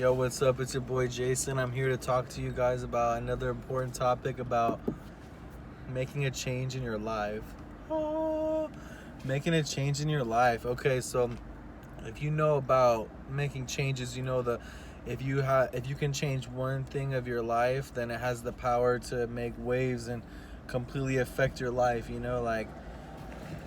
Yo, what's up? It's your boy Jason. I'm here to talk to you guys about another important topic about making a change in your life. Oh, making a change in your life. Okay, so if you know about making changes, you know the if you can change one thing of your life, then it has the power to make waves and completely affect your life. Like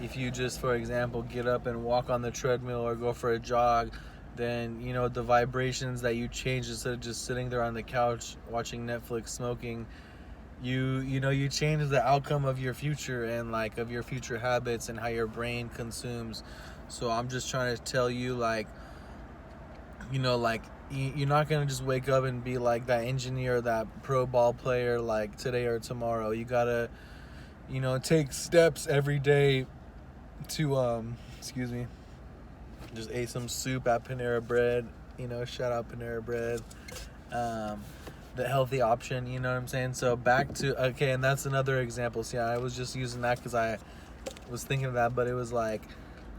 if you just, for example, get up and walk on the treadmill or go for a jog, then the vibrations that you change instead of just sitting there on the couch watching Netflix smoking, you change the outcome of your future and like of your future habits and how your brain consumes. So I'm just trying to tell you, like you're not gonna just wake up and be like that engineer, that pro ball player, like today or tomorrow. You gotta take steps every day to excuse me, just ate some soup at Panera Bread. Shout out Panera Bread. um the healthy option, you know what I'm saying? So back to, okay, and that's another example. See, I was just using that because I was thinking of that, but it was like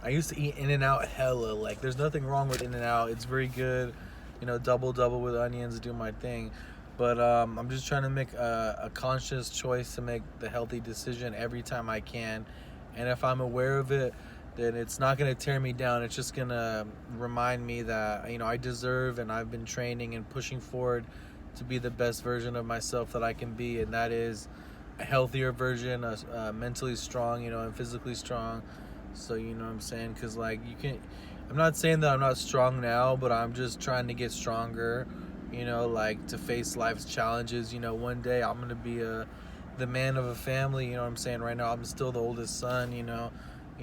I used to eat In-N-Out hella. Like, there's nothing wrong with In-N-Out, it's very good. Double with onions, do my thing. But I'm just trying to make a conscious choice to make the healthy decision every time I can. And if I'm aware of it, then it's not going to tear me down. It's just going to remind me that, I deserve, and I've been training and pushing forward to be the best version of myself that I can be. And that is a healthier version, mentally strong, and physically strong. So, you know what I'm saying? Because, like, I'm not saying that I'm not strong now, but I'm just trying to get stronger, like to face life's challenges. One day I'm going to be the man of a family, you know what I'm saying? Right now I'm still the oldest son,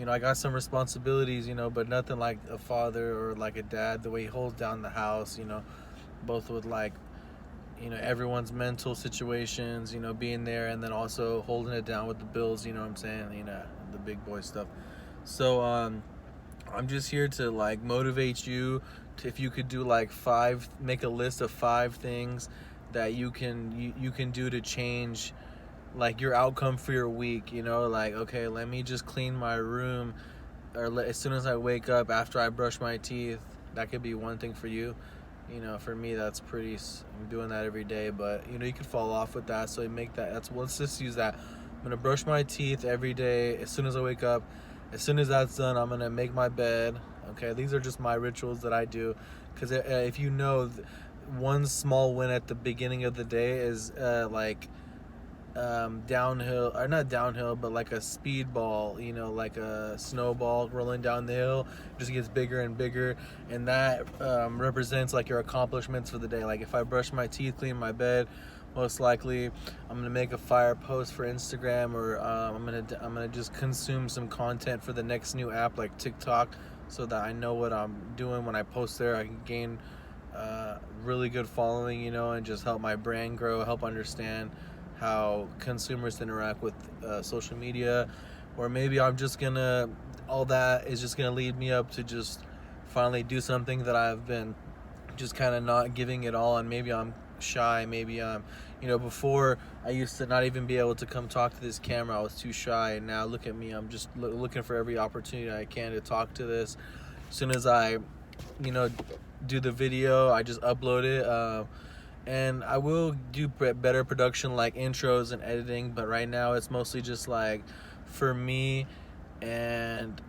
I got some responsibilities, but nothing like a father or like a dad, the way he holds down the house, both with like, everyone's mental situations, being there, and then also holding it down with the bills, you know what I'm saying? The big boy stuff. So, I'm just here to like motivate you to, if you could do like make a list of 5 things that you can do to change like your outcome for your week. Like, okay, let me just clean my room, or as soon as I wake up after I brush my teeth. That could be one thing for you. For me, that's I'm doing that every day, but you could fall off with that. So make that, let's just use that. I'm gonna brush my teeth every day as soon as I wake up. As soon as that's done, I'm gonna make my bed. Okay, these are just my rituals that I do, because if one small win at the beginning of the day is downhill, or not downhill, but like a speedball, like a snowball rolling down the hill. It just gets bigger and bigger, and that represents like your accomplishments for the day. Like if I brush my teeth, clean my bed, most likely I'm gonna make a fire post for Instagram, or I'm gonna just consume some content for the next new app like TikTok, so that I know what I'm doing when I post there. I can gain really good following, and just help my brand grow, help understand how consumers interact with social media. Or maybe all that is just gonna lead me up to just finally do something that I've been just kind of not giving it all, and maybe I'm shy. Maybe before I used to not even be able to come talk to this camera. I was too shy, and now look at me. I'm just looking for every opportunity I can to talk to this. As soon as I do the video, I just upload it. And I will do better production, like intros and editing, but right now it's mostly just like for me, and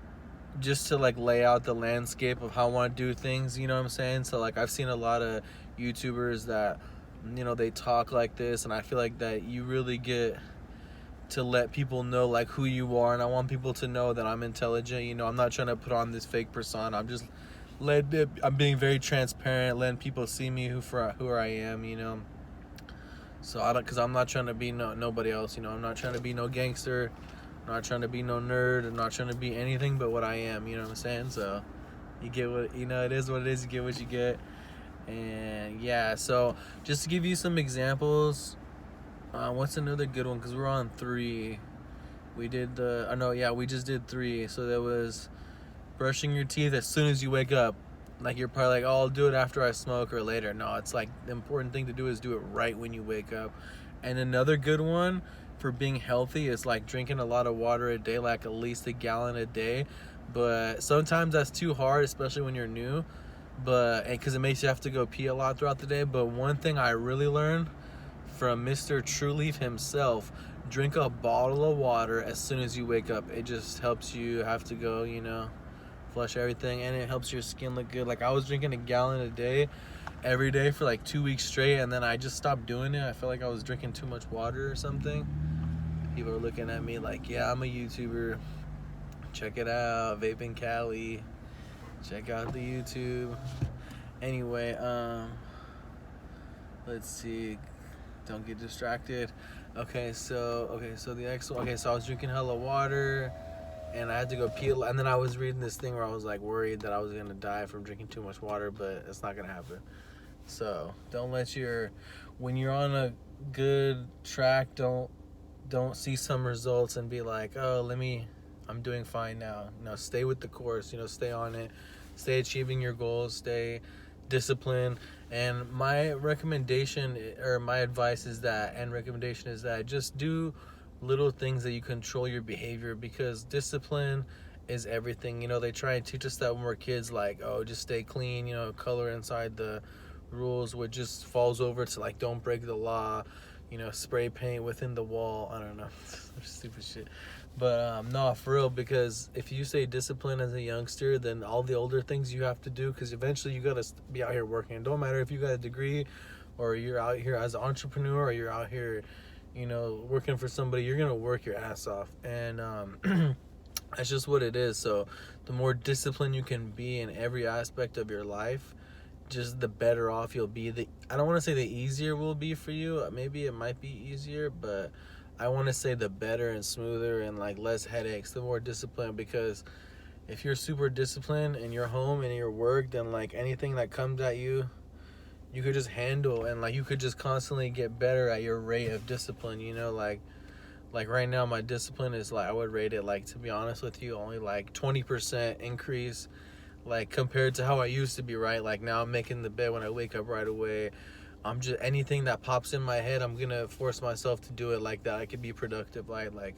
just to like lay out the landscape of how I want to do things, you know what I'm saying? So like I've seen a lot of YouTubers that they talk like this, and I feel like that you really get to let people know like who you are, and I want people to know that I'm intelligent. I'm not trying to put on this fake persona. I'm being very transparent, letting people see me who I am. So because I'm not trying to be nobody else. I'm not trying to be no gangster, I'm not trying to be no nerd, I'm not trying to be anything but what I am. You know what I'm saying? So you get what it is. What it is. You get what you get. And yeah. So just to give you some examples, what's another good one? Because we're on 3. We did we just did 3. So there was brushing your teeth as soon as you wake up. Like you're probably like, oh, I'll do it after I smoke or later. No, it's like the important thing to do is do it right when you wake up. And another good one for being healthy is like drinking a lot of water a day, like at least a gallon a day. But sometimes that's too hard, especially when you're new. but because it makes you have to go pee a lot throughout the day. But one thing I really learned from Mr. Trueleaf himself: drink a bottle of water as soon as you wake up. It just helps you have to go, flush everything, and it helps your skin look good. Like, I was drinking a gallon a day every day for like 2 weeks straight, and then I just stopped doing it. I felt like I was drinking too much water or something. People are looking at me like, yeah, I'm a YouTuber. Check it out, Vaping Cali. Check out the YouTube. Anyway, let's see. Don't get distracted. Okay, so the next one. Okay, so I was drinking hella water, and I had to go pee. And then I was reading this thing where I was like worried that I was gonna die from drinking too much water, but it's not gonna happen. So don't let when you're on a good track, don't see some results and be like, oh, I'm doing fine now. No, stay with the course. Stay on it. Stay achieving your goals. Stay disciplined. And my recommendation or my advice is that, and recommendation is that, just do little things that you control your behavior, because discipline is everything. They try and teach us that when we're kids, like, oh, just stay clean, color inside the rules, which just falls over to like, don't break the law, spray paint within the wall. I don't know. Stupid shit. But no, for real, because if you say discipline as a youngster, then all the older things you have to do, because eventually you got to be out here working. It don't matter if you got a degree or you're out here as an entrepreneur or you're out here, working for somebody. You're going to work your ass off. And that's just what it is. So the more disciplined you can be in every aspect of your life, just the better off you'll be. I don't want to say the easier will be for you. Maybe it might be easier, but I want to say the better and smoother and like less headaches, the more disciplined. Because if you're super disciplined in your home and in your work, then like anything that comes at you, you could just handle, and like you could just constantly get better at your rate of discipline. Like right now my discipline is like, I would rate it, like, to be honest with you, only like 20% increase, like compared to how I used to be, right? Like now I'm making the bed when I wake up right away. I'm just, anything that pops in my head, I'm gonna force myself to do it like that. I could be productive, like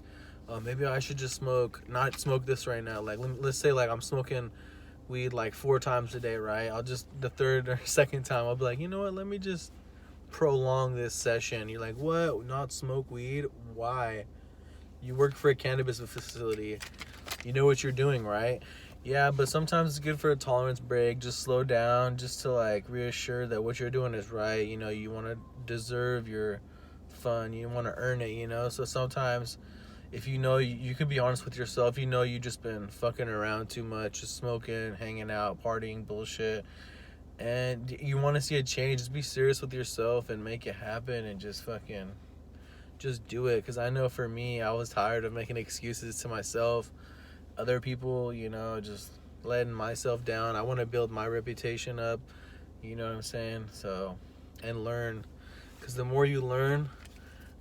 maybe I should just not smoke this right now. Like let's say like I'm smoking weed like 4 times a day, right? I'll just, the third or second time, I'll be like, you know what? Let me just prolong this session. You're like, what? Not smoke weed? Why? You work for a cannabis facility. You know what you're doing, right? Yeah, but sometimes it's good for a tolerance break. Just slow down, just to like reassure that what you're doing is right. You want to deserve your fun. You want to earn it, So sometimes if you can be honest with yourself, you just been fucking around too much, just smoking, hanging out, partying, bullshit, and you want to see a change, just be serious with yourself and make it happen, and just do it. Because I know for me, I was tired of making excuses to myself, other people, just letting myself down. I want to build my reputation up, you know what I'm saying? So, and learn, because the more you learn,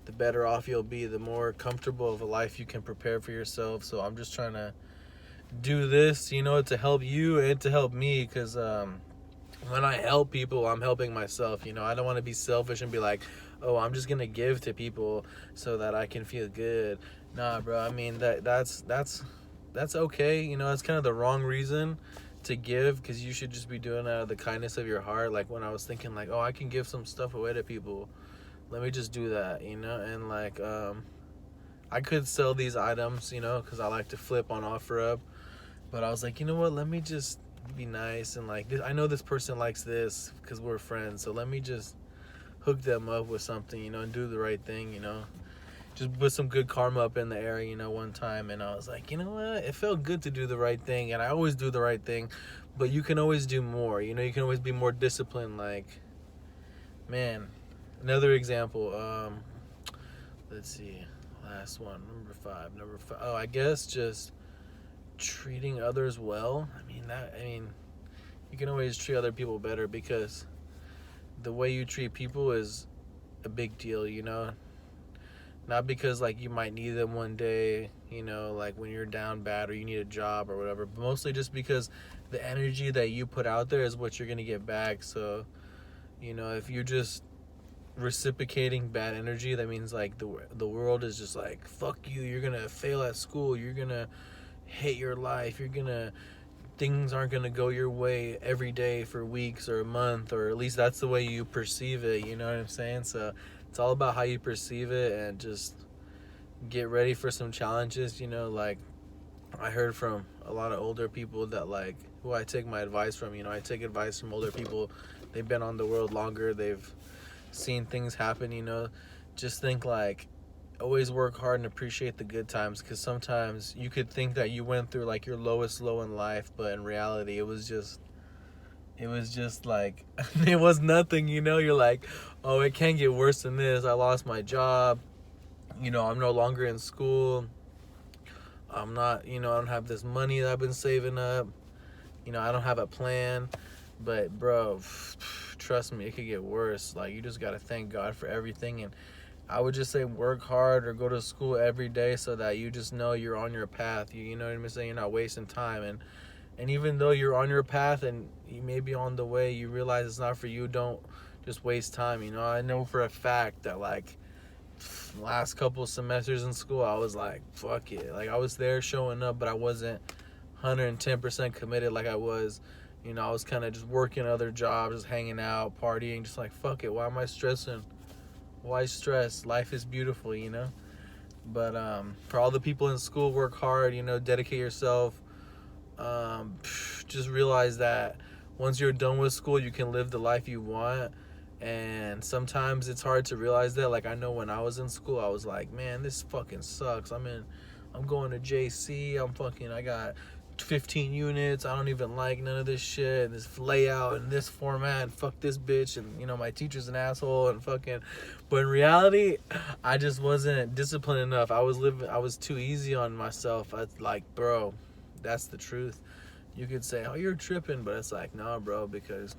the better off you'll be, the more comfortable of a life you can prepare for yourself. So I'm just trying to do this, to help you and to help me, because when I help people, I'm helping myself. I don't want to be selfish and be like, oh, I'm just gonna give to people so that I can feel good. Nah, bro. I mean, that's okay. It's kind of the wrong reason to give, because you should just be doing it out of the kindness of your heart. Like when I was thinking like, oh, I can give some stuff away to people, let me just do that, and like I could sell these items, because I like to flip on OfferUp, but I was like, you know what, let me just be nice, and like I know this person likes this because we're friends, so let me just hook them up with something, and do the right thing, just put some good karma up in the air, one time. And I was like, you know what, it felt good to do the right thing, and I always do the right thing, but you can always do more, you can always be more disciplined. Like, man, another example, let's see, last one, number five. Oh, I guess just treating others well. I mean, you can always treat other people better, because the way you treat people is a big deal, not because like you might need them one day, like when you're down bad or you need a job or whatever, but mostly just because the energy that you put out there is what you're gonna get back. So if you're just reciprocating bad energy, that means like the world is just like, fuck you, you're gonna fail at school, you're gonna hate your life, you're gonna things aren't gonna go your way every day for weeks or a month, or at least that's the way you perceive it, you know what I'm saying? So it's all about how you perceive it, and just get ready for some challenges, you know. Like, I heard from a lot of older people that, like, who I take my advice from, you know, I take advice from older people. They've been on the world longer, they've seen things happen, you know. Just think, like, always work hard and appreciate the good times, because sometimes you could think that you went through like your lowest low in life, but in reality it was just like it was nothing, you know. You're like, oh, it can't get worse than this. I lost my job, you know, I'm no longer in school, I'm not, you know, I don't have this money that I've been saving up, you know, I don't have a plan. But bro, trust me, it could get worse. Like, you just gotta thank God for everything. And I would just say work hard or go to school every day, so that you just know you're on your path. You know what I'm saying? You're not wasting time. And even though you're on your path and you may be on the way, you realize it's not for you, don't just waste time. You know, I know for a fact that, like, last couple semesters in school, I was like, fuck it. Like, I was there showing up, but I wasn't 110% committed like I was. You know, I was kind of just working other jobs, just hanging out, partying, just like, fuck it. Why am I stressing? Why stress? Life is beautiful, you know. But for all the people in school, work hard, you know, dedicate yourself. Just realize that once you're done with school, you can live the life you want. And sometimes it's hard to realize that. Like, I know when I was in school, I was like, man, this fucking sucks. I'm going to JC. I got 15 units. I don't even like none of this shit, this layout and this format, fuck this bitch, and you know, my teacher's an asshole, and fucking. But in reality, I just wasn't disciplined enough. I was too easy on myself. I like, bro, that's the truth. You could say, oh, you're tripping, but it's like, nah, bro, because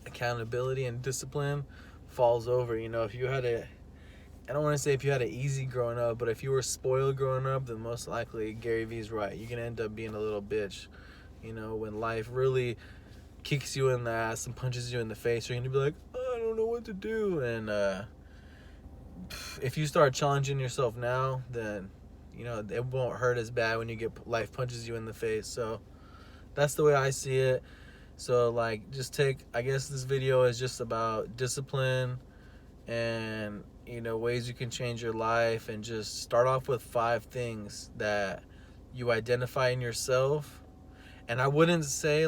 accountability and discipline falls over. You know, if you had a, I don't want to say if you had it easy growing up, but if you were spoiled growing up, then most likely Gary Vee's right. You can end up being a little bitch. You know, when life really kicks you in the ass and punches you in the face, you're going to be like, oh, I don't know what to do. And if you start challenging yourself now, then, you know, it won't hurt as bad when life punches you in the face. So that's the way I see it. So, like, I guess this video is just about discipline and, you know, ways you can change your life, and just start off with 5 things that you identify in yourself. And I wouldn't say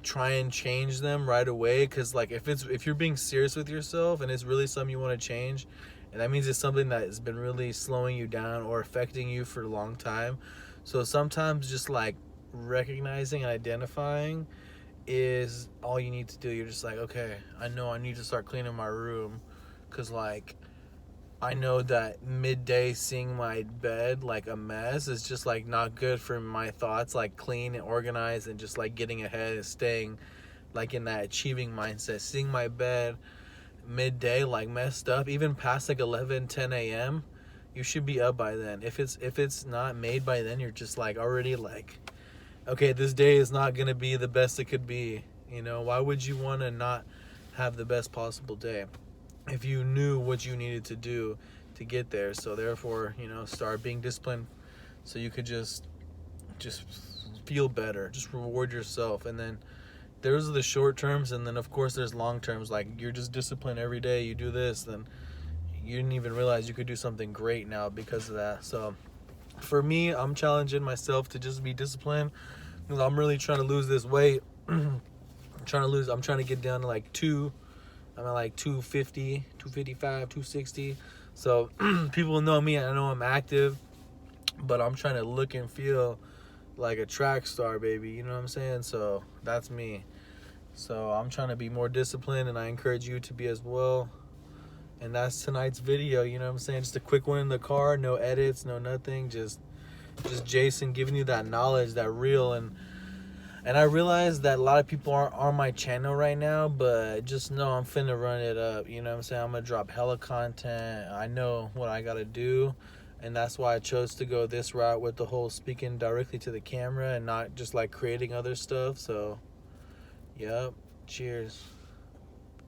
try and change them right away, because, like, if you're being serious with yourself and it's really something you want to change, and that means it's something that has been really slowing you down or affecting you for a long time. So sometimes just like recognizing and identifying is all you need to do. You're just like, okay, I know I need to start cleaning my room, because, like, I know that midday seeing my bed like a mess is just, like, not good for my thoughts. Like, clean and organized and just, like, getting ahead and staying, like, in that achieving mindset. Seeing my bed midday, like, messed up, even past, like, 11-10 a.m., you should be up by then. If it's not made by then, you're just, like, already, like, okay, this day is not going to be the best it could be. You know, why would you want to not have the best possible day if you knew what you needed to do to get there? So therefore, you know, start being disciplined so you could just feel better, just reward yourself. And then those are the short terms, and then of course there's long terms. Like, you're just disciplined every day, you do this, then you didn't even realize you could do something great now because of that. So for me, I'm challenging myself to just be disciplined, because I'm really trying to lose this weight. I'm trying to get down to like I'm at like 250, 255, 260. So people know me, I know I'm active, but I'm trying to look and feel like a track star, baby. You know what I'm saying? So that's me. So I'm trying to be more disciplined, and I encourage you to be as well. And that's tonight's video, you know what I'm saying? Just a quick one in the car, no edits, no nothing, just Jason giving you that knowledge, that real. And I realize that a lot of people aren't on my channel right now, but just know I'm finna run it up, you know what I'm saying? I'm gonna drop hella content. I know what I gotta do, and that's why I chose to go this route with the whole speaking directly to the camera and not just like creating other stuff. So, yep, cheers.